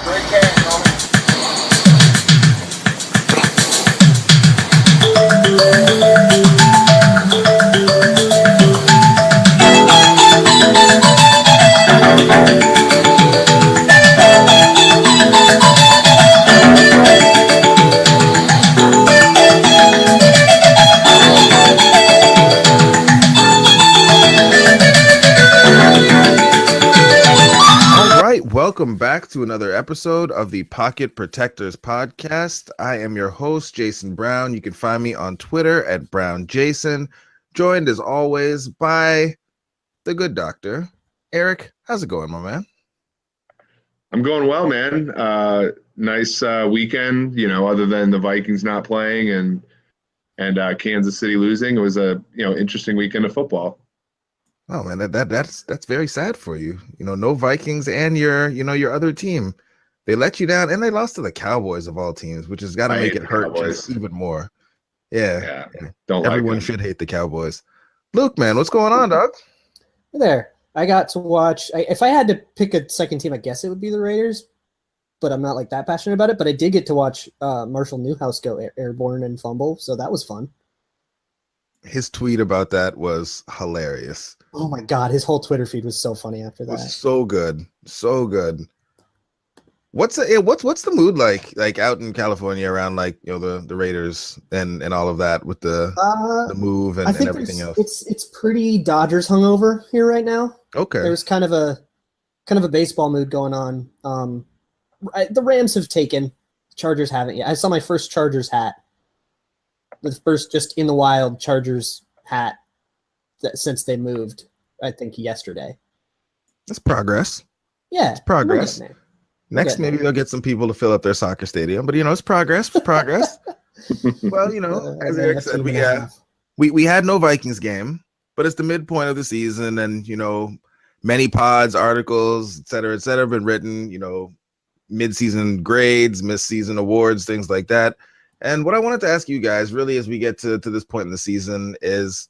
Great game, Roman. Welcome back to another episode of the Pocket Protectors podcast. I am your host, Jayson Brown. You can find me on Twitter at BrownJayson, joined as always by the good doctor, Eric. How's it going, my man? I'm going well, man. Nice weekend, other than the Vikings not playing and Kansas City losing. It was a, interesting weekend of football. Oh man, that's very sad for you. No Vikings and your other team. They let you down and they lost to the Cowboys of all teams, which has got to make it hurt just even more. Yeah. Everyone should hate the Cowboys. Luke, man, what's going on, dog? Hey there. I got to watch. If I had to pick a second team, I guess it would be the Raiders, but I'm not like that passionate about it. But I did get to watch Marshall Newhouse go airborne and fumble, so that was fun. His tweet about that was hilarious. Oh my God, his whole Twitter feed was so funny after that. It was so good. What's the mood like out in California around the Raiders and all of that with the move and everything else? It's pretty Dodgers hungover here right now. Okay. There's kind of a baseball mood going on. The Rams have taken, Chargers haven't yet. I saw my first Chargers hat. The first just in the wild Chargers hat since they moved, I think yesterday. That's progress. Yeah. It's progress. Next, maybe they'll get some people to fill up their soccer stadium, but it's progress. It's progress. Well, as Eric said, we had no Vikings game, but it's the midpoint of the season, and many pods, articles, et cetera, have been written. Mid-season grades, mid-season awards, things like that. And what I wanted to ask you guys, really, as we get to this point in the season, is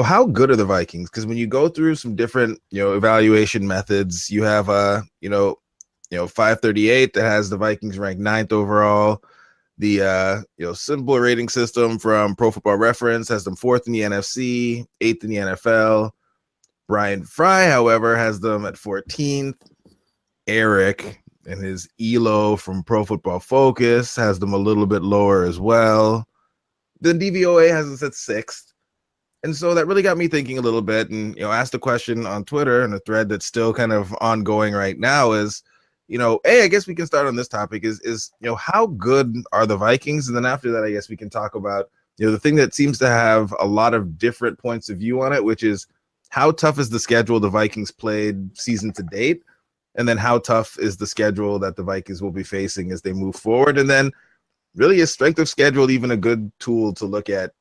how good are the Vikings? Because when you go through some different evaluation methods, you have 538 that has the Vikings ranked 9th overall. The simple rating system from Pro Football Reference has them 4th in the NFC, 8th in the NFL. Brian Fry, however, has them at 14th. Eric and his ELO from Pro Football Focus has them a little bit lower as well. The DVOA has us at 6th. And so that really got me thinking a little bit, and asked a question on Twitter, and a thread that's still kind of ongoing right now is, I guess we can start on this topic is how good are the Vikings? And then after that, I guess we can talk about, the thing that seems to have a lot of different points of view on it, which is how tough is the schedule the Vikings played season to date? And then how tough is the schedule that the Vikings will be facing as they move forward? And then really, is strength of schedule even a good tool to look at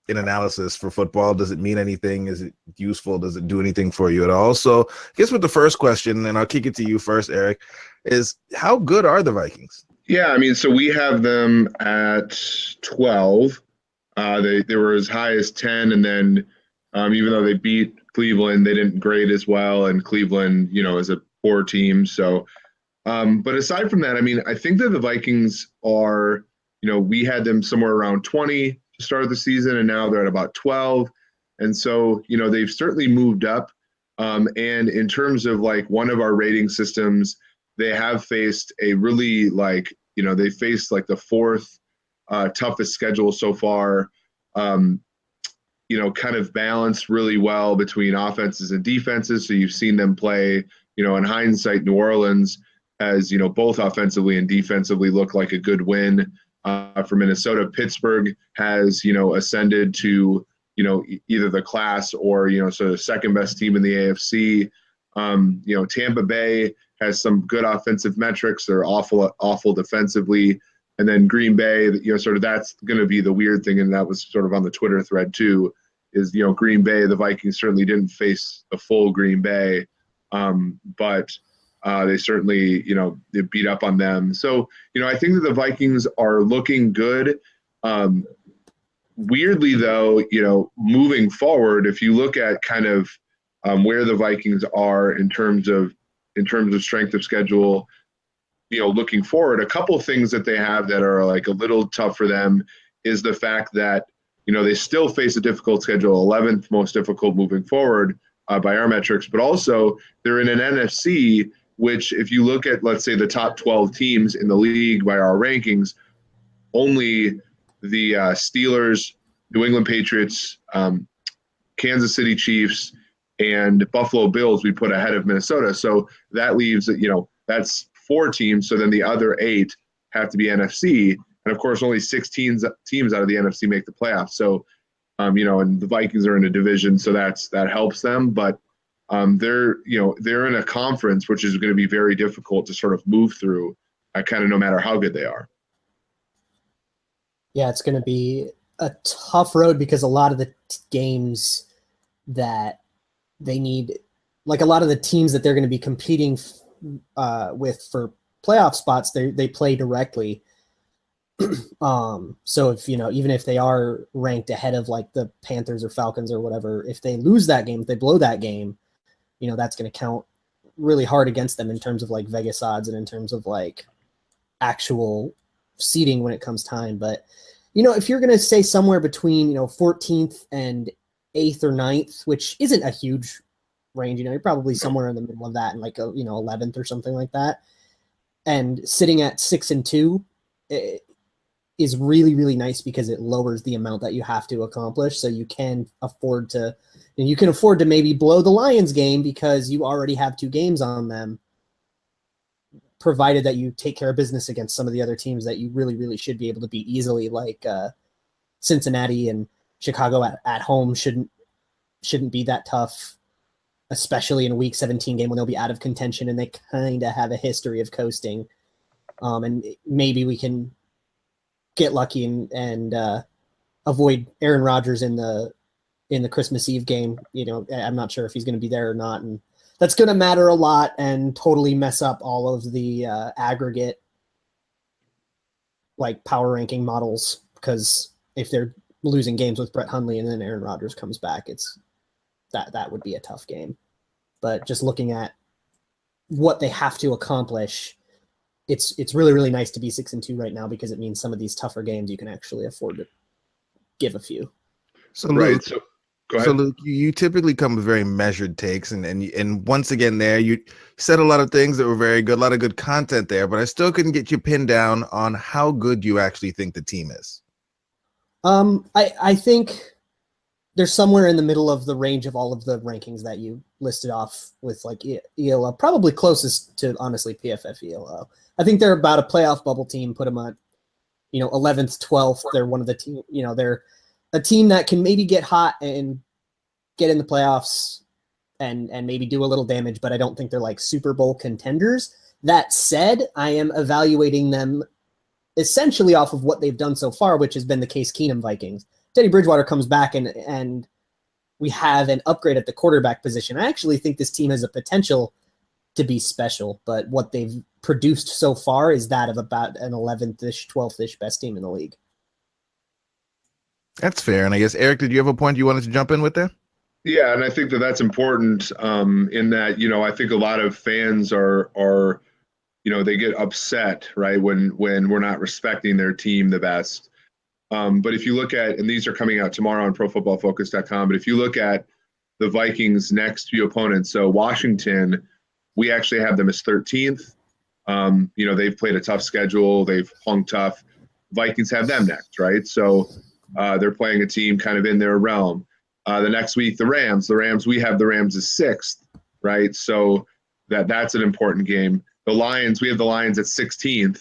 in analysis for football? Does it mean anything? Is it useful? Does it do anything for you at all? So I guess with the first question, and I'll kick it to you first, Eric, is how good are the Vikings? Yeah, so we have them at 12. They were as high as 10, and then even though they beat Cleveland, they didn't grade as well, and Cleveland, is a poor team. So, but aside from that, I think that the Vikings are, we had them somewhere around 20 to start the season, and now they're at about 12. And so, they've certainly moved up. And in terms of one of our rating systems, they have faced a really they faced the 4th toughest schedule so far. Kind of balanced really well between offenses and defenses. So you've seen them play, in hindsight, New Orleans has, both offensively and defensively look like a good win for Minnesota. Pittsburgh has, ascended to, either the class or, sort of second best team in the AFC. Tampa Bay has some good offensive metrics. They're awful defensively. And then Green Bay, sort of that's going to be the weird thing, and that was sort of on the Twitter thread too, is, Green Bay, the Vikings certainly didn't face the full Green Bay, but they certainly, they beat up on them. So, I think that the Vikings are looking good. Weirdly, though, moving forward, if you look at kind of where the Vikings are in terms of in terms of strength of schedule, looking forward. A couple of things that they have that are like a little tough for them is the fact that, they still face a difficult schedule, 11th most difficult moving forward by our metrics, but also they're in an NFC, which if you look at, let's say, the top 12 teams in the league by our rankings, only the Steelers, New England Patriots, Kansas City Chiefs, and Buffalo Bills we put ahead of Minnesota. So that leaves, that's 4 teams. So then the other 8 have to be NFC. And of course, only 6 teams out of the NFC make the playoffs. So, and the Vikings are in a division, so that helps them. But they're in a conference which is going to be very difficult to sort of move through, kind of no matter how good they are. Yeah, it's going to be a tough road because a lot of the games that they need, like a lot of the teams that they're going to be competing with for playoff spots, they play directly. So if, even if they are ranked ahead of like the Panthers or Falcons or whatever, if they lose that game, if they blow that game, that's going to count really hard against them in terms of like Vegas odds and in terms of like actual seeding when it comes time. But, if you're going to say somewhere between, 14th and 8th or 9th, which isn't a huge range, you're probably somewhere in the middle of that and like, 11th or something like that. And sitting at 6-2 is really, really nice because it lowers the amount that you have to accomplish. So you can afford to maybe blow the Lions game because you already have 2 games on them, provided that you take care of business against some of the other teams that you really, really should be able to beat easily, like Cincinnati and Chicago at home shouldn't be that tough, especially in a Week 17 game when they'll be out of contention and they kind of have a history of coasting. And maybe we can get lucky and avoid Aaron Rodgers in the Christmas Eve game. I'm not sure if he's going to be there or not, and that's going to matter a lot and totally mess up all of the aggregate like power ranking models, because if they're losing games with Brett Hundley and then Aaron Rodgers comes back, that would be a tough game. But just looking at what they have to accomplish, it's really, really nice to be 6-2 right now because it means some of these tougher games you can actually afford to give a few. So Luke, so Luke, you typically come with very measured takes, and once again there you said a lot of things that were very good, a lot of good content there, but I still couldn't get you pinned down on how good you actually think the team is. I think they're somewhere in the middle of the range of all of the rankings that you listed off with like ELO, probably closest to honestly PFF ELO. I think they're about a playoff bubble team, put them at, 11th, 12th. They're one of the team, they're a team that can maybe get hot and get in the playoffs and maybe do a little damage, but I don't think they're like Super Bowl contenders. That said, I am evaluating them essentially off of what they've done so far, which has been the Case Keenum Vikings. Teddy Bridgewater comes back and we have an upgrade at the quarterback position. I actually think this team has a potential to be special, but what they've produced so far is that of about an 11th-ish, 12th-ish best team in the league. That's fair. And I guess, Eric, did you have a point you wanted to jump in with there? Yeah, and I think that that's important in that, I think a lot of fans are they get upset, right, when we're not respecting their team the best. But if you look at, and these are coming out tomorrow on ProFootballFocus.com, but if you look at the Vikings' next few opponents, so Washington, we actually have them as 13th. They've played a tough schedule. They've hung tough. Vikings have them next, right? So they're playing a team kind of in their realm. The next week, the Rams, we have the Rams as 6th, right? So that's an important game. The Lions, we have the Lions at 16th.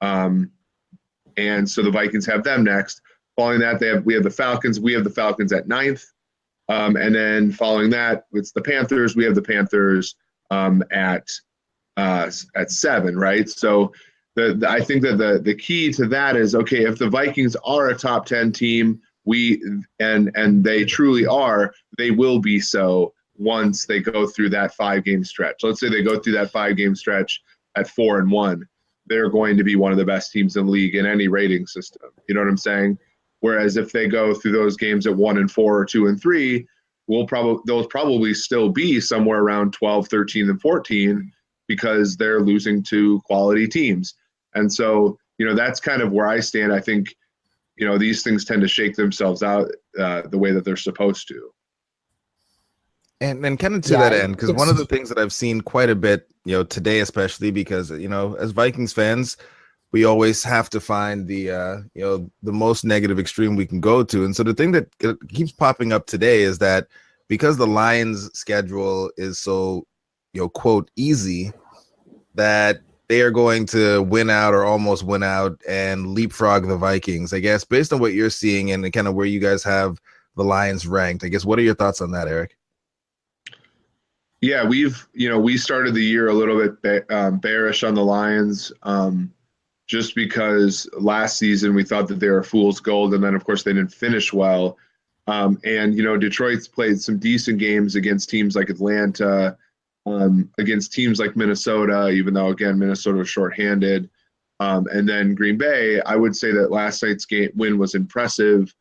And so the Vikings have them next. Following that, we have the Falcons. We have the Falcons at 9th. And then following that, it's the Panthers. We have the Panthers at 7, right? So I think that the key to that is, okay, if the Vikings are a top 10 team, and they truly are, they will be so once they go through that 5-game stretch. Let's say they go through that 5-game stretch at 4-1. They're going to be one of the best teams in the league in any rating system. You know what I'm saying? Whereas if they go through those games at 1-4 or 2-3, they'll probably still be somewhere around 12, 13, and 14 because they're losing to quality teams. And so, that's kind of where I stand. I think, these things tend to shake themselves out the way that they're supposed to. And kind of to that end, because one of the things that I've seen quite a bit, today especially, because as Vikings fans, we always have to find the the most negative extreme we can go to. And so the thing that keeps popping up today is that because the Lions' schedule is so quote easy, that they are going to win out or almost win out and leapfrog the Vikings. I guess based on what you're seeing and kind of where you guys have the Lions ranked, I guess what are your thoughts on that, Eric? Yeah, we started the year a little bit bearish on the Lions, just because last season we thought that they were fool's gold, and then of course they didn't finish well. And Detroit's played some decent games against teams like Atlanta, against teams like Minnesota, even though again Minnesota was shorthanded. And then Green Bay, I would say that last night's win was impressive.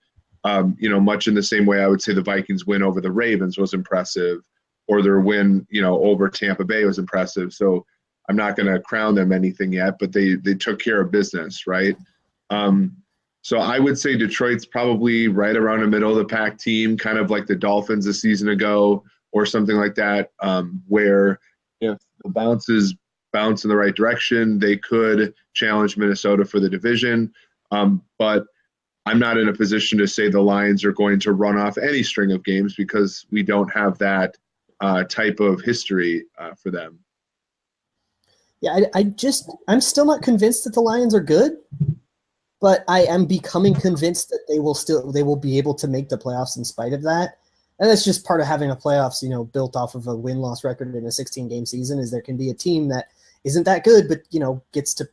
Much in the same way I would say the Vikings win over the Ravens was impressive, or their win, over Tampa Bay was impressive. So I'm not going to crown them anything yet, but they took care of business, right? So I would say Detroit's probably right around the middle of the pack team, kind of like the Dolphins a season ago or something like that, where if the bounces bounce in the right direction, they could challenge Minnesota for the division. But I'm not in a position to say the Lions are going to run off any string of games because we don't have that type of history for them. Yeah, I'm still not convinced that the Lions are good, but I am becoming convinced that they will be able to make the playoffs in spite of that. And that's just part of having a playoffs, built off of a win-loss record in a 16-game season, is there can be a team that isn't that good, but gets to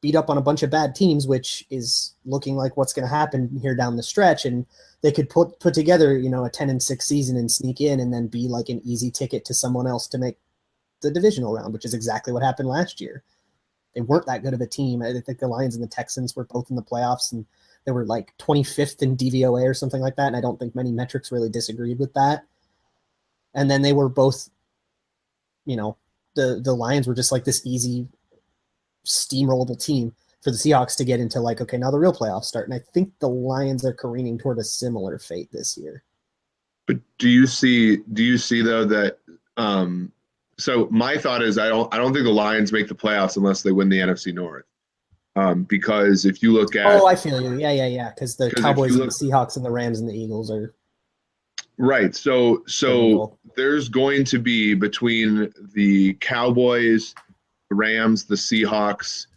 beat up on a bunch of bad teams, which is looking like what's going to happen here down the stretch. And they could put together, a 10-6 season and sneak in and then be like an easy ticket to someone else to make the divisional round, which is exactly what happened last year. They weren't that good of a team. I think the Lions and the Texans were both in the playoffs, and they were like 25th in DVOA or something like that. And I don't think many metrics really disagreed with that. And then they were both, the Lions were just like this easy steamrollable team for the Seahawks to get into, like, okay, now the real playoffs start. And I think the Lions are careening toward a similar fate this year. But do you see though that so my thought is I don't think the Lions make the playoffs unless they win the NFC North. Because if you look at I feel you. Yeah. Because the Cowboys and the Seahawks and the Rams and the Eagles are right. So there's going to be between the Cowboys, the Rams, the Seahawks,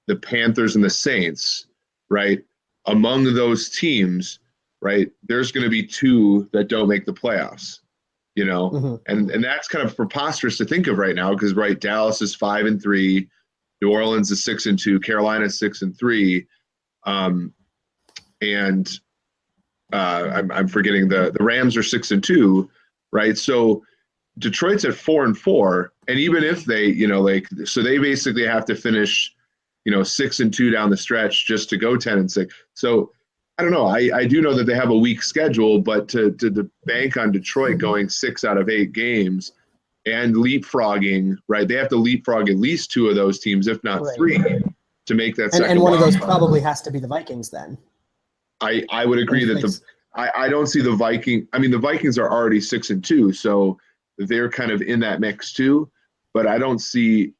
the Panthers, and the Saints, right? Among those teams, right, there's going to be two that don't make the playoffs, and that's kind of preposterous to think of right now because, right, Dallas is 5-3, New Orleans is 6-2, Carolina is 6-3, and I'm forgetting the Rams are 6-2, right? So Detroit's at 4-4, and even if they, so they basically have to finish, 6-2 down the stretch just to go 10-6. So I don't know. I do know that they have a weak schedule, but to bank on Detroit going 6 out of 8 games and leapfrogging, right? They have to leapfrog at least 2 of those teams, if not 3, to make that second. And one of those probably has to be the Vikings then. I would agree that I don't see the Viking. I mean, the Vikings are already 6-2, so they're kind of in that mix too. But I don't see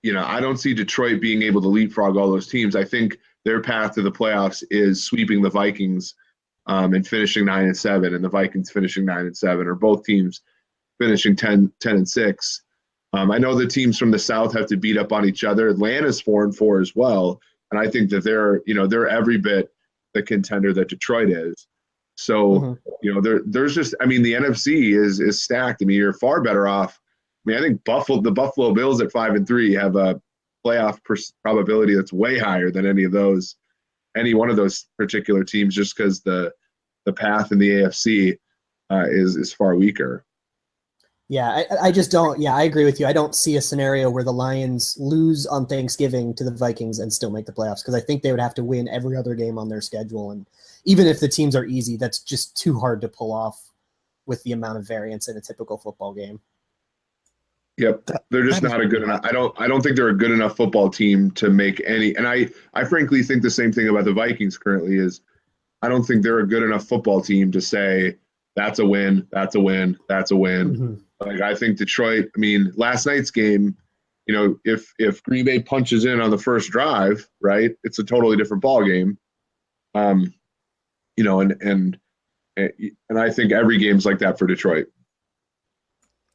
Detroit being able to leapfrog all those teams. I think their path to the playoffs is sweeping the Vikings and finishing 9-7, and the Vikings finishing 9-7, or both teams finishing 10-6. I know the teams from the South have to beat up on each other. Atlanta's 4-4 as well, and I think that they're every bit the contender that Detroit is. So there's just, I mean, the NFC is stacked. I mean, you're far better off. I mean, I think the Buffalo Bills at 5-3 have a playoff probability that's way higher than any one of those particular teams, just because the path in the AFC is far weaker. Yeah, I just don't. Yeah, I agree with you. I don't see a scenario where the Lions lose on Thanksgiving to the Vikings and still make the playoffs, because I think they would have to win every other game on their schedule. And even if the teams are easy, that's just too hard to pull off with the amount of variance in a typical football game. Yep. They're just not a good enough. I don't think they're a good enough football team to make any. And I frankly think the same thing about the Vikings currently is I don't think they're a good enough football team to say that's a win, that's a win, that's a win. Mm-hmm. Like I think Detroit, I mean, last night's game, if Green Bay punches in on the first drive, right, it's a totally different ball game. And I think every game's like that for Detroit.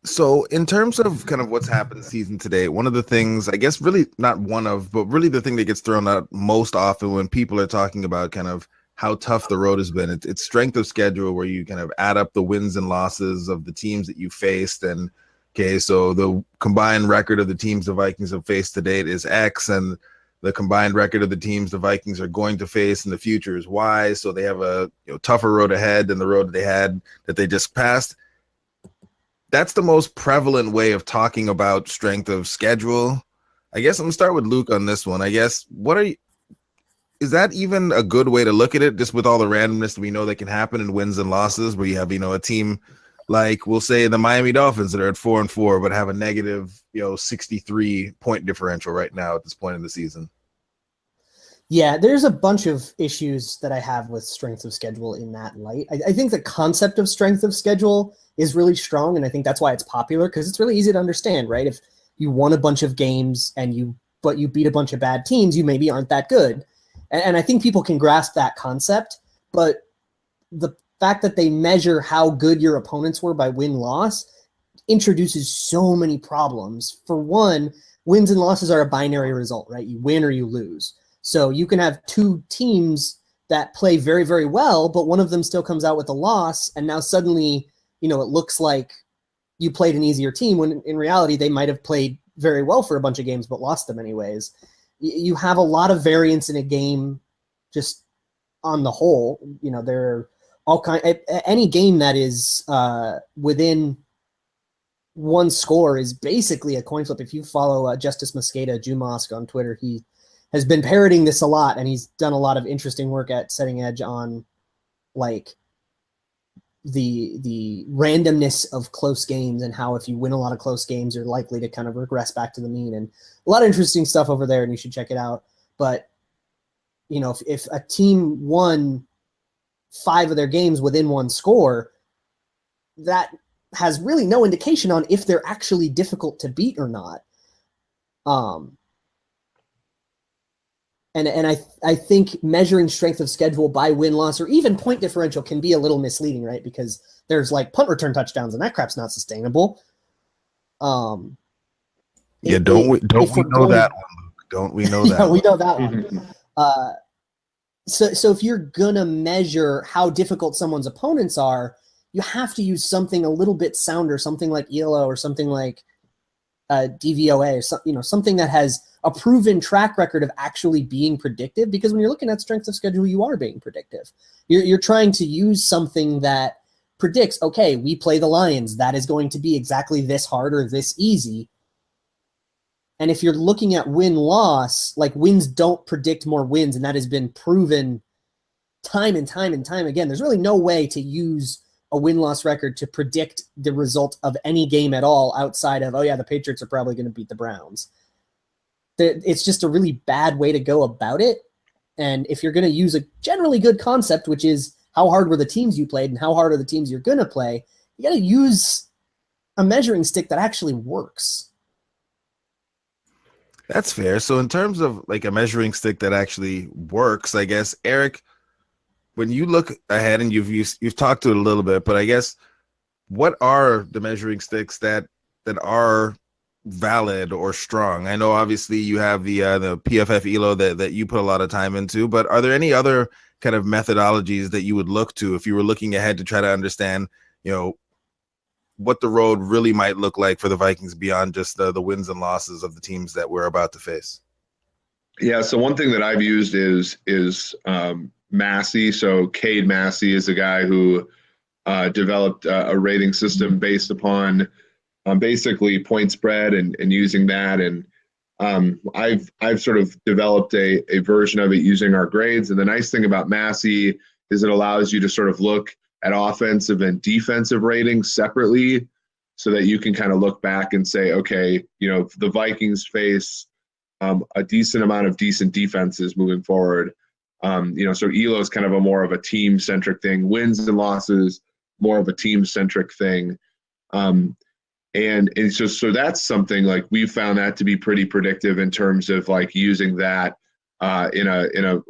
So in terms of kind of what's happened season today, one of the things, I guess really not one of, but really the thing that gets thrown out most often when people are talking about kind of how tough the road has been, it's strength of schedule, where you kind of add up the wins and losses of the teams that you faced. And okay, so the combined record of the teams the Vikings have faced to date is X, and the combined record of the teams the Vikings are going to face in the future is Y. So they have a tougher road ahead than the road that they had that they just passed. That's the most prevalent way of talking about strength of schedule. I guess I'm gonna start with Luke on this one. I guess is that even a good way to look at it, just with all the randomness that we know that can happen in wins and losses, where you have, a team like, we'll say, the Miami Dolphins that are at 4-4, but have a negative, 63 point differential right now at this point in the season? Yeah, there's a bunch of issues that I have with strength of schedule in that light. I think the concept of strength of schedule is really strong, and I think that's why it's popular, because it's really easy to understand, right? If you won a bunch of games but you beat a bunch of bad teams, you maybe aren't that good. And I think people can grasp that concept, but the fact that they measure how good your opponents were by win-loss introduces so many problems. For one, wins and losses are a binary result, right? You win or you lose. So you can have two teams that play very, very well, but one of them still comes out with a loss, and now suddenly, it looks like you played an easier team, when in reality they might have played very well for a bunch of games but lost them anyways. You have a lot of variance in a game just on the whole. There are all any game that is within one score is basically a coin flip. If you follow Justice Mosqueda Jumosk on Twitter, he has been parroting this a lot, and he's done a lot of interesting work at Setting Edge on like the randomness of close games, and how if you win a lot of close games, you're likely to kind of regress back to the mean, and a lot of interesting stuff over there, and you should check it out. But if a team won 5 of their games within one score, that has really no indication on if they're actually difficult to beat or not. And I think measuring strength of schedule by win-loss or even point differential can be a little misleading, right? Because there's like punt return touchdowns, and that crap's not sustainable. Don't we know that one, Luke? Don't we know that? Yeah, we know that one. So if you're gonna measure how difficult someone's opponents are, you have to use something a little bit sounder, something like ELO or something like DVOA, or something that has a proven track record of actually being predictive. Because when you're looking at strength of schedule, you are being predictive. You're trying to use something that predicts, okay, we play the Lions, that is going to be exactly this hard or this easy. And if you're looking at win-loss, like, wins don't predict more wins, and that has been proven time and time and time again. There's really no way to use a win-loss record to predict the result of any game at all outside of, oh yeah, the Patriots are probably going to beat the Browns. It's just a really bad way to go about it. And if you're going to use a generally good concept, which is how hard were the teams you played and how hard are the teams you're going to play, you got to use a measuring stick that actually works. That's fair. So in terms of like a measuring stick that actually works, I guess, Eric, when you look ahead, and you've talked to it a little bit, but I guess, what are the measuring sticks that are valid or strong? I know obviously you have the PFF ELO that you put a lot of time into, but are there any other kind of methodologies that you would look to if you were looking ahead to try to understand, what the road really might look like for the Vikings beyond just the wins and losses of the teams that we're about to face? Yeah, so one thing that I've used is Massey. So Cade Massey is a guy who developed a rating system based upon basically point spread and using that. And I've sort of developed a version of it using our grades. And the nice thing about Massey is it allows you to sort of look at offensive and defensive ratings separately. so that you can kind of look back and say, okay, the Vikings face a decent amount of decent defenses moving forward. So ELO is kind of more of a team-centric thing. Wins and losses, more of a team-centric thing. And so that's something like we found that to be pretty predictive in terms of like using that in a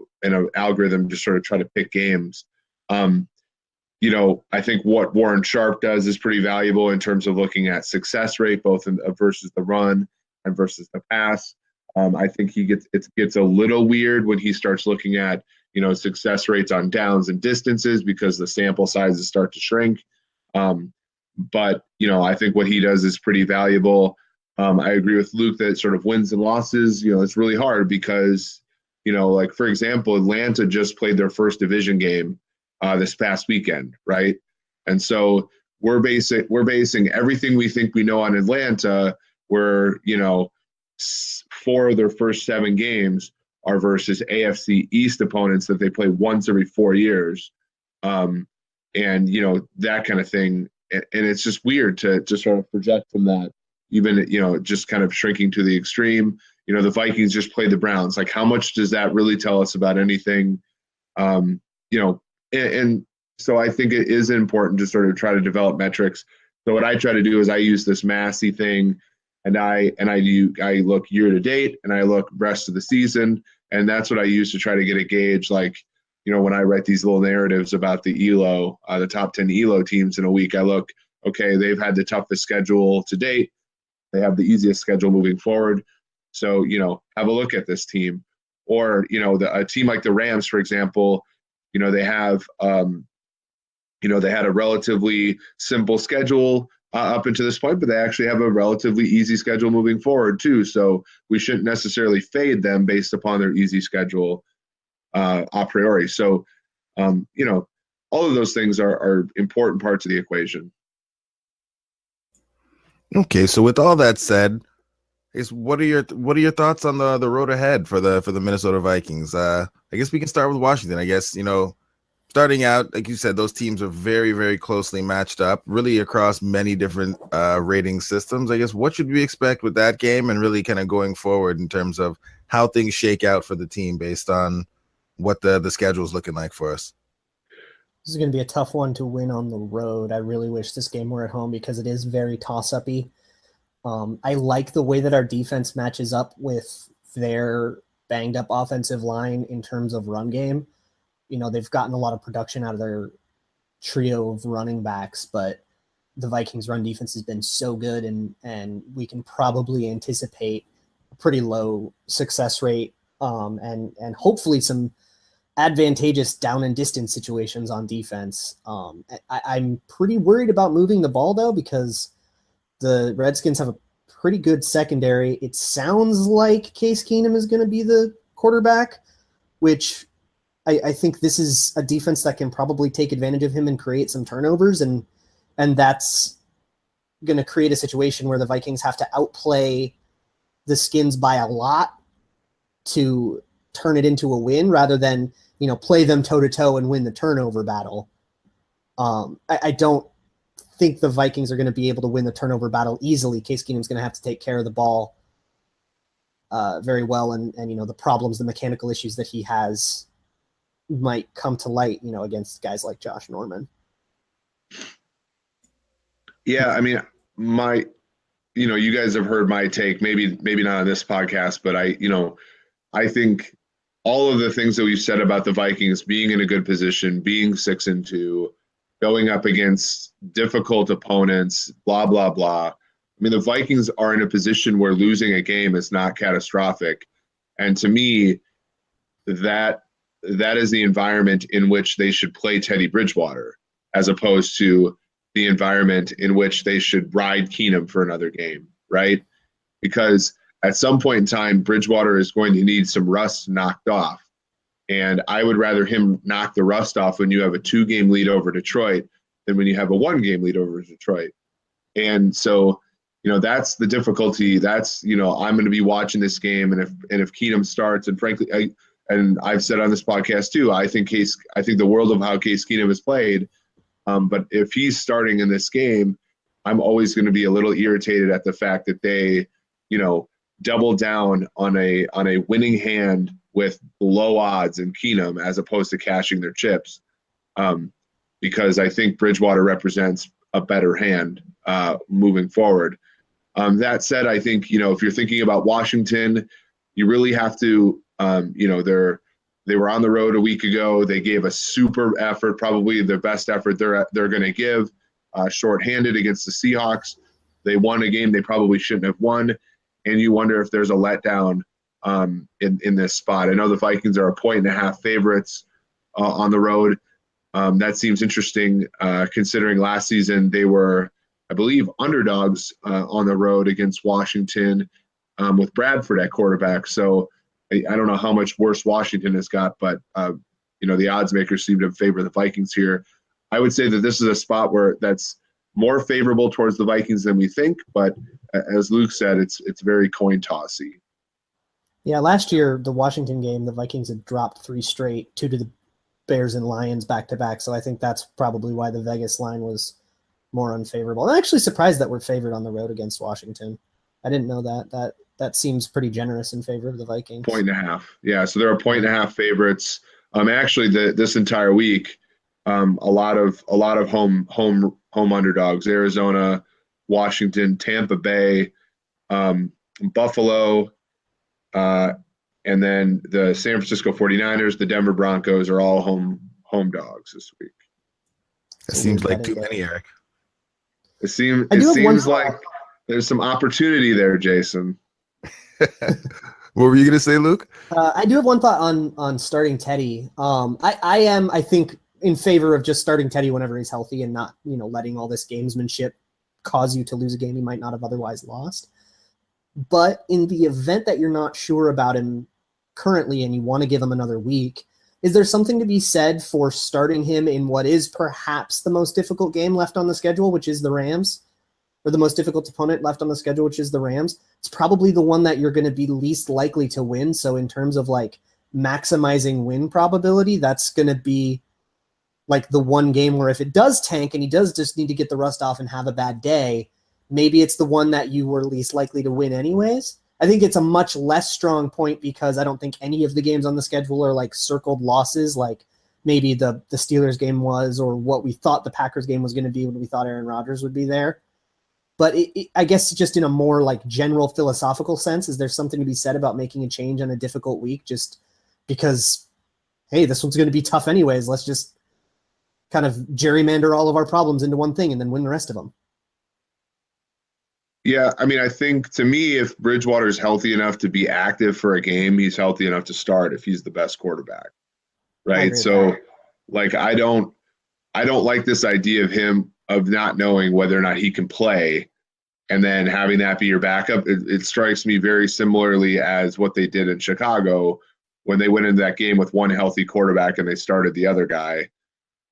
algorithm to sort of try to pick games. I think what Warren Sharp does is pretty valuable in terms of looking at success rate, both versus the run and versus the pass. I think it gets a little weird when he starts looking at success rates on downs and distances because the sample sizes start to shrink. But I think what he does is pretty valuable. I agree with Luke that sort of wins and losses, it's really hard because like for example, Atlanta just played their first division game this past weekend, right? And so we're basing everything we think we know on Atlanta, where 4 of their first 7 games are versus AFC East opponents that they play once every 4 years, and that kind of thing. And it's just weird to sort of project from that, even just kind of shrinking to the extreme. The Vikings just played the Browns. Like, how much does that really tell us about anything? And so I think it is important to sort of try to develop metrics. So what I try to do is I use this Massey thing, and I look year to date and I look rest of the season, and that's what I use to try to get a gauge. Like, when I write these little narratives about the ELO, the top 10 ELO teams in a week, I look, okay, they've had the toughest schedule to date. They have the easiest schedule moving forward. So, have a look at this team. Or, a team like the Rams, for example, they have, they had a relatively simple schedule up until this point, but they actually have a relatively easy schedule moving forward too. So we shouldn't necessarily fade them based upon their easy schedule a priori. So, all of those things are important parts of the equation. Okay, so with all that said, what are your thoughts on the road ahead for the Minnesota Vikings? I guess we can start with Washington. I guess starting out, like you said, those teams are very, very closely matched up, really across many different rating systems. I guess what should we expect with that game, and really kind of going forward in terms of how things shake out for the team based on what the schedule is looking like for us? This is going to be a tough one to win on the road. I really wish this game were at home because it is very toss-uppy. I like the way that our defense matches up with their banged-up offensive line in terms of run game. They've gotten a lot of production out of their trio of running backs, but the Vikings run defense has been so good, and we can probably anticipate a pretty low success rate and hopefully some advantageous down and distance situations on defense. I'm pretty worried about moving the ball, though, because the Redskins have a pretty good secondary. It sounds like Case Keenum is going to be the quarterback, which I think this is a defense that can probably take advantage of him and create some turnovers, and that's going to create a situation where the Vikings have to outplay the Skins by a lot to turn it into a win rather than, play them toe-to-toe and win the turnover battle. I don't think the Vikings are going to be able to win the turnover battle easily. Case Keenum's going to have to take care of the ball very well, and the problems, the mechanical issues that he has might come to light, against guys like Josh Norman. Yeah, I mean, you guys have heard my take, maybe not on this podcast, but I think all of the things that we've said about the Vikings being in a good position, being 6-2, going up against difficult opponents, blah, blah, blah. I mean, the Vikings are in a position where losing a game is not catastrophic. And to me, that is the environment in which they should play Teddy Bridgewater, as opposed to the environment in which they should ride Keenum for another game, right? Because at some point in time, Bridgewater is going to need some rust knocked off. And I would rather him knock the rust off when you have a 2-game lead over Detroit than when you have a 1-game lead over Detroit. And so, that's the difficulty. That's, I'm going to be watching this game. And if Keenum starts, and frankly, I've said on this podcast too, I think the world of how Case Keenum has played. But if he's starting in this game, I'm always going to be a little irritated at the fact that they, double down on a winning hand with low odds in Keenum as opposed to cashing their chips, because I think Bridgewater represents a better hand moving forward. That said, I think if you're thinking about Washington, you really have to, they were on the road a week ago. They gave a super effort, probably the best effort they're going to give. Shorthanded against the Seahawks, they won a game they probably shouldn't have won, and you wonder if there's a letdown in this spot. I know the Vikings are 1.5 favorites on the road. That seems interesting considering last season they were, I believe, underdogs on the road against Washington with Bradford at quarterback. So I don't know how much worse Washington has got, but the odds makers seem to favor the Vikings here. I would say that this is a spot where that's more favorable towards the Vikings than we think, but as Luke said, it's very coin tossy. Yeah, last year, the Washington game, the Vikings had dropped 3 straight, 2 to the Bears and Lions back-to-back, so I think that's probably why the Vegas line was more unfavorable. I'm actually surprised that we're favored on the road against Washington. I didn't know that. That seems pretty generous in favor of the Vikings. 1.5. Yeah, so they're 1.5 favorites. Actually, this entire week, a lot of home underdogs: Arizona, Washington, Tampa Bay, Buffalo, and then the San Francisco 49ers, the Denver Broncos are all home dogs this week. It seems like too many, Eric. It seems like there's some opportunity there, Jayson. What were you going to say, Luke? I do have one thought on starting Teddy. I am, I think, in favor of just starting Teddy whenever he's healthy and not, letting all this gamesmanship cause you to lose a game he might not have otherwise lost. But in the event that you're not sure about him currently and you want to give him another week, is there something to be said for starting him in what is perhaps the most difficult game left on the schedule, which is the Rams? Or the most difficult opponent left on the schedule, which is the Rams? It's probably the one that you're going to be least likely to win. So in terms of like maximizing win probability, that's going to be like the one game where if it does tank and he does just need to get the rust off and have a bad day, maybe it's the one that you were least likely to win anyways. I think it's a much less strong point because I don't think any of the games on the schedule are like circled losses like maybe the Steelers game was, or what we thought the Packers game was going to be when we thought Aaron Rodgers would be there. But I guess just in a more like general philosophical sense, is there something to be said about making a change on a difficult week just because, hey, this one's going to be tough anyways. Let's just kind of gerrymander all of our problems into one thing and then win the rest of them. Yeah, I mean, I think to me, if Bridgewater's healthy enough to be active for a game, he's healthy enough to start if he's the best quarterback, right? So, like, I don't like this idea of him of not knowing whether or not he can play and then having that be your backup. It strikes me very similarly as what they did in Chicago when they went into that game with one healthy quarterback and they started the other guy,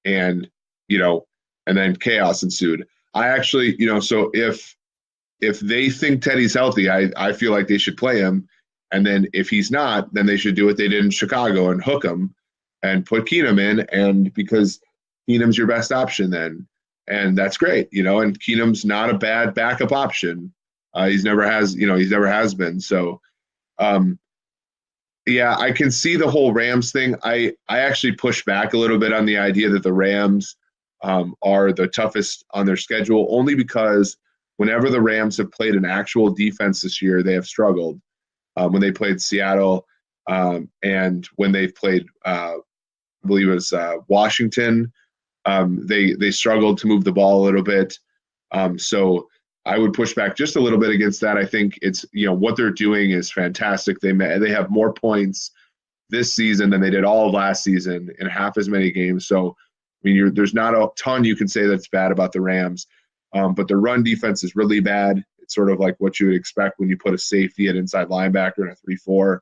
and and then chaos ensued. I actually, so if they think Teddy's healthy, I feel like they should play him. And then if he's not, then they should do what they did in Chicago and hook him and put Keenum in. And because Keenum's your best option then. And that's great, and Keenum's not a bad backup option. He's never has been. So, yeah, I can see the whole Rams thing. I actually push back a little bit on the idea that the Rams are the toughest on their schedule, only because whenever the Rams have played an actual defense this year, they have struggled. When they played Seattle and when they've played, I believe it was Washington, they struggled to move the ball a little bit. So I would push back just a little bit against that. I think it's, what they're doing is fantastic. They have more points this season than they did all of last season in half as many games. So, I mean, there's not a ton you can say that's bad about the Rams. But the run defense is really bad. It's sort of like what you would expect when you put a safety at inside linebacker in a 3-4.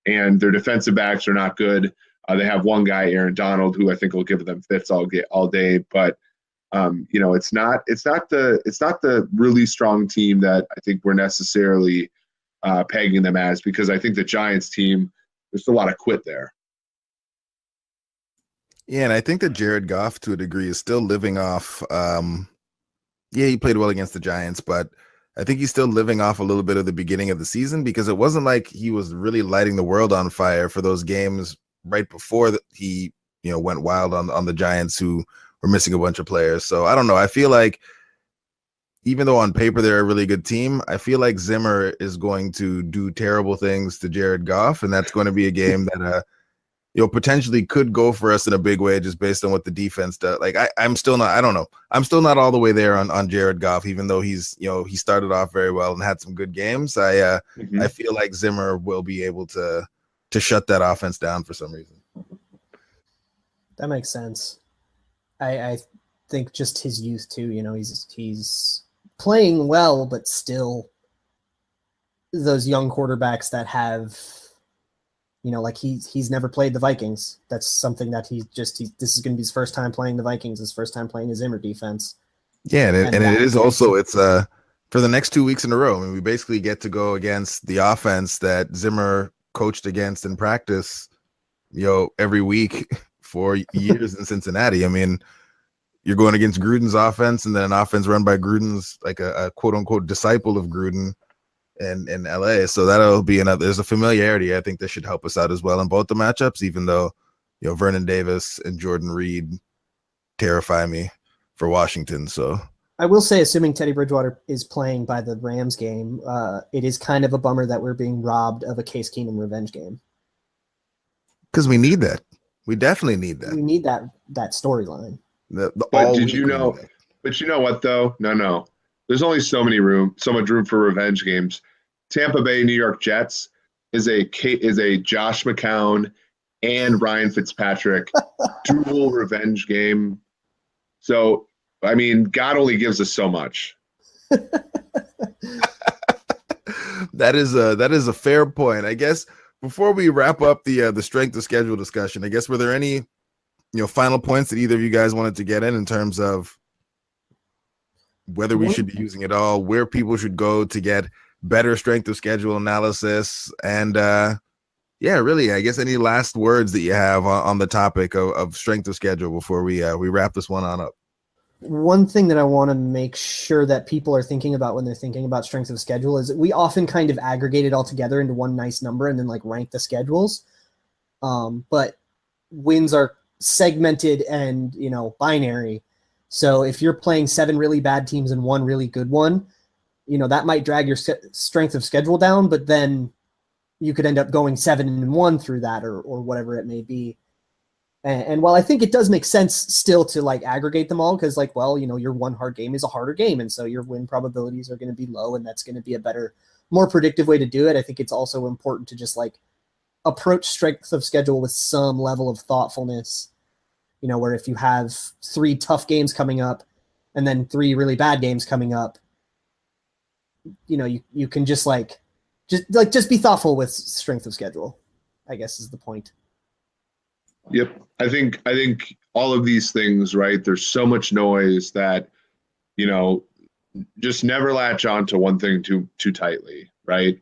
And their defensive backs are not good. They have one guy, Aaron Donald, who I think will give them fits all day. But it's not the really strong team that I think we're necessarily pegging them as, because I think the Giants team, there's a lot of quit there. Yeah, and I think that Jared Goff, to a degree, is still living off Yeah, he played well against the Giants, but I think he's still living off a little bit of the beginning of the season because it wasn't like he was really lighting the world on fire for those games right before he, went wild on the Giants who were missing a bunch of players. So I don't know. I feel like even though on paper they're a really good team, I feel like Zimmer is going to do terrible things to Jared Goff, and that's going to be a game that potentially could go for us in a big way just based on what the defense does. Like I'm still not, I don't know. I'm still not all the way there on Jared Goff, even though he started off very well and had some good games. I feel like Zimmer will be able to shut that offense down for some reason. That makes sense. I think just his youth too, he's playing well, but still those young quarterbacks that have, like he's never played the Vikings. That's something that this is going to be his first time playing the Vikings, his first time playing the Zimmer defense. Yeah, and it is also, it's for the next 2 weeks in a row. I mean, we basically get to go against the offense that Zimmer coached against in practice, every week for years in Cincinnati. I mean, you're going against Gruden's offense and then an offense run by Gruden's, like a quote unquote disciple of Gruden in LA. So that'll be there's a familiarity. I think that should help us out as well in both the matchups, even though, Vernon Davis and Jordan Reed terrify me for Washington. So I will say, assuming Teddy Bridgewater is playing by the Rams game, it is kind of a bummer that we're being robbed of a Case Keenum revenge game. Because we need that. We definitely need that. We need that storyline. But did you know? But you know what though? No. There's only so much room for revenge games. Tampa Bay, New York Jets is a Josh McCown and Ryan Fitzpatrick dual revenge game. So, I mean, God only gives us so much. That is a fair point. I guess before we wrap up the strength of schedule discussion, I guess were there any final points that either of you guys wanted to get in terms of whether we should be using it all, where people should go to get better strength of schedule analysis, and really, I guess any last words that you have on the topic of strength of schedule before we wrap this one on up? One thing that I want to make sure that people are thinking about when they're thinking about strength of schedule is that we often kind of aggregate it all together into one nice number and then like rank the schedules. But wins are segmented and, binary. So if you're playing 7 really bad teams and 1 really good one, that might drag your strength of schedule down, but then you could end up going 7-1 through that or whatever it may be. And while I think it does make sense still to like aggregate them all, because like, well, your one hard game is a harder game. And so your win probabilities are going to be low, and that's going to be a better, more predictive way to do it. I think it's also important to just like approach strength of schedule with some level of thoughtfulness, where if you have 3 tough games coming up and then 3 really bad games coming up, you can just be thoughtful with strength of schedule, I guess is the point. Yep. I think all of these things, right? There's so much noise that, just never latch on to one thing too tightly, right?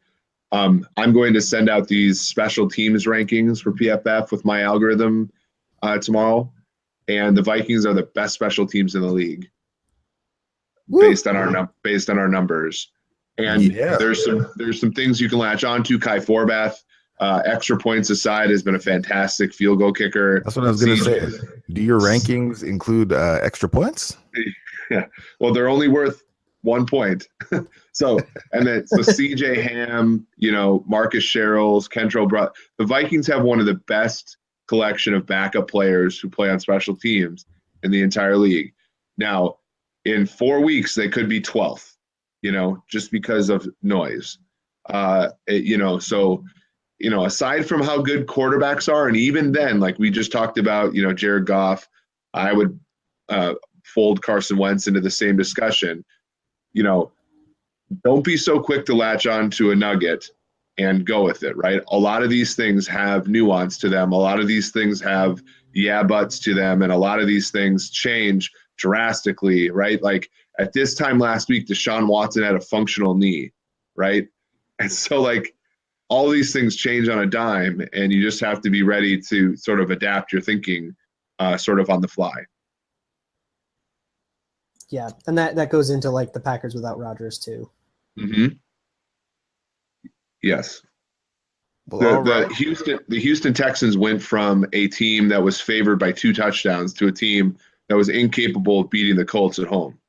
I'm going to send out these special teams rankings for PFF with my algorithm tomorrow, and the Vikings are the best special teams in the league. Woo! based on our numbers. And there's some things you can latch on to. Kai Forbath, extra points aside, has been a fantastic field goal kicker. That's what I was going to say. Do your rankings include extra points? Yeah. Well, they're only worth 1 point. So CJ Ham, Marcus Sherrills, Kentrell the Vikings have one of the best collection of backup players who play on special teams in the entire league. Now, in 4 weeks, they could be 12th, just because of noise. Aside from how good quarterbacks are, and even then, like we just talked about, Jared Goff, I would fold Carson Wentz into the same discussion. Don't be so quick to latch on to a nugget and go with it, right? A lot of these things have nuance to them. A lot of these things have yeah buts to them, and a lot of these things change drastically, right? Like at this time last week, Deshaun Watson had a functional knee, right? And so like all these things change on a dime, and you just have to be ready to sort of adapt your thinking sort of on the fly. Yeah, and that goes into like the Packers without Rodgers too. Mm-hmm. Yes. Well, The Houston Texans went from a team that was favored by 2 touchdowns to a team that was incapable of beating the Colts at home.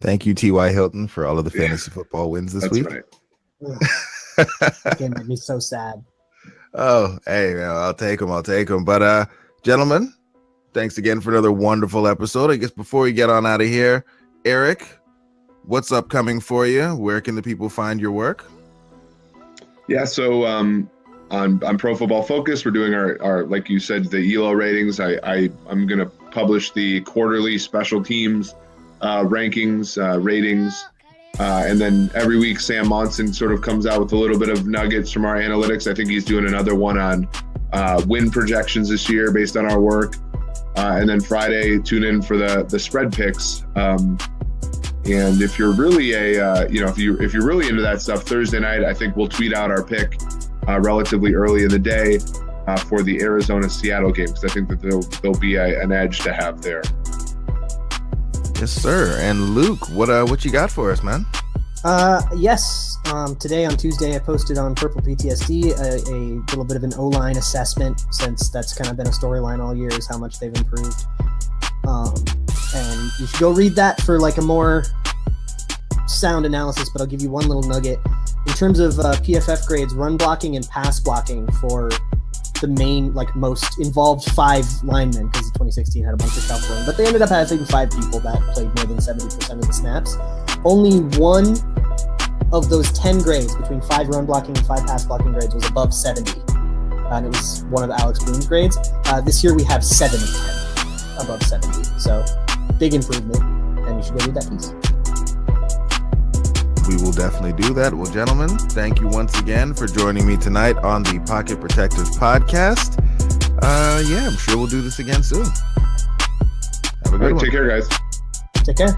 Thank you, T.Y. Hilton, for all of the fantasy football wins this week. That's right. That game made me so sad. Oh, hey, man, I'll take them. But, gentlemen, thanks again for another wonderful episode. I guess before we get on out of here, Eric, what's upcoming for you? Where can the people find your work? Yeah, so on Pro Football Focus, we're doing our like you said, the ELO ratings. I'm going to publish the quarterly special teams rankings, ratings. And then every week, Sam Monson sort of comes out with a little bit of nuggets from our analytics. I think he's doing another one on win projections this year based on our work. And then Friday, tune in for the spread picks. And if you're really if you're really into that stuff, Thursday night, I think we'll tweet out our pick relatively early in the day for the Arizona-Seattle game, because I think that there'll be an edge to have there. Yes, sir. And Luke, what you got for us, man? Yes. Today on Tuesday, I posted on Purple PTSD a little bit of an O-line assessment, since that's kind of been a storyline all year, is how much they've improved. And you should go read that for like a more sound analysis, but I'll give you one little nugget. In terms of PFF grades, run blocking and pass blocking for the main, like, most involved 5 linemen, because 2016 had a bunch of shuffling, but they ended up having 5 people that played more than 70% of the snaps. Only one of those 10 grades, between 5 run blocking and 5 pass blocking grades, was above 70. And it was one of Alex Boone's grades. This year we have 7 of 10 above 70. So big improvement, and you should go read that piece. We will definitely do that. Well, gentlemen, thank you once again for joining me tonight on the Pocket Protective Podcast. I'm sure we'll do this again soon. Have a good one. Take care, guys. Take care.